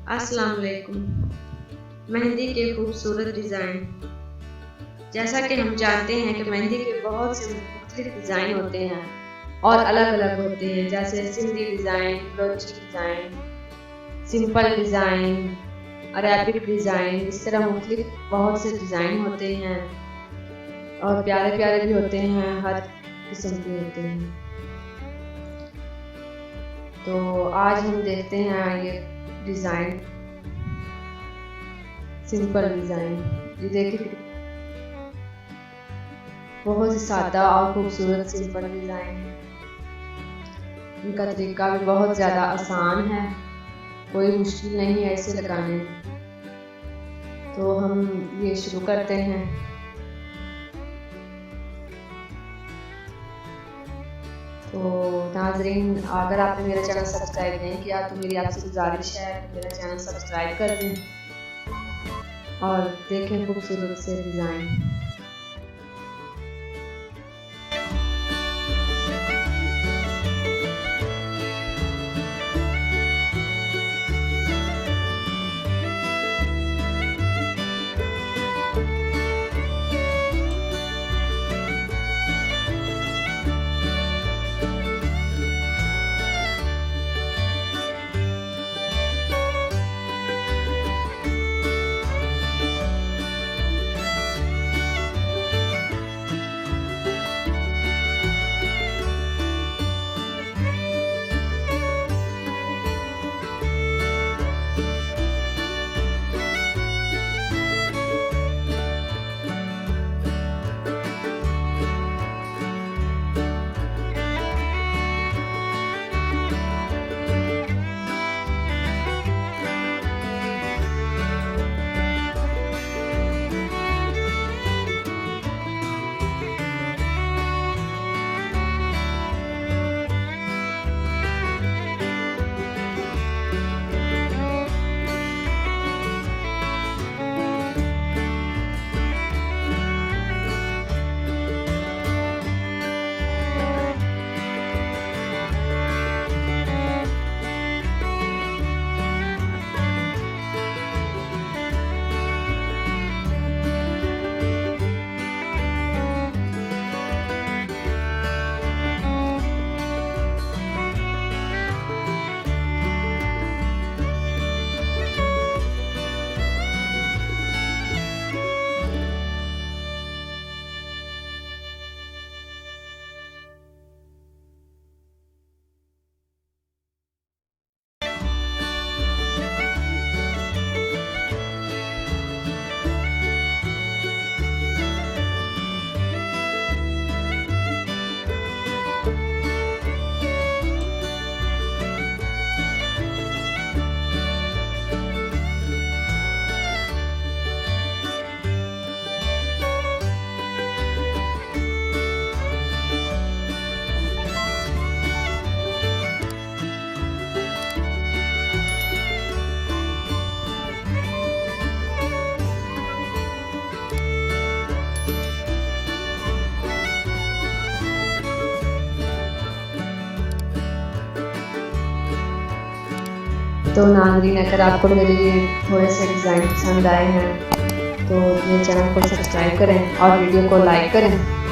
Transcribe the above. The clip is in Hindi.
अस्सलाम वालेकुम। मेहंदी के खूबसूरत डिज़ाइन। जैसा कि हम जानते हैं कि मेहंदी के बहुत से मुख्तलिफ डिज़ाइन होते हैं और अलग अलग होते हैं, जैसे सिंधी डिज़ाइन, ब्रोची design, simple design, Arabic design. इस तरह मुख्तलिफ बहुत से डिज़ाइन होते हैं और प्यारे प्यारे भी होते हैं, हर किस्म के होते हैं। तो आज हम देखते हैं ये डिज़ाइन, सिंपल डिज़ाइन। ये देखिए बहुत ही सादा और खूबसूरत सिंपल डिज़ाइन है। इनका तरीका भी बहुत ज़्यादा आसान है, कोई मुश्किल नहीं है इसे लगाने में। तो हम ये शुरू करते हैं। तो नाज़रीन, अगर आपने मेरा चैनल सब्सक्राइब नहीं किया तो मेरी आपसे गुजारिश है कि मेरा चैनल सब्सक्राइब कर दें और देखें खूबसूरत से डिज़ाइन। तो नाज़रीन, अगर आपको मेरे ये थोड़े से डिज़ाइन पसंद आए हैं तो मेरे चैनल को सब्सक्राइब करें और वीडियो को लाइक करें।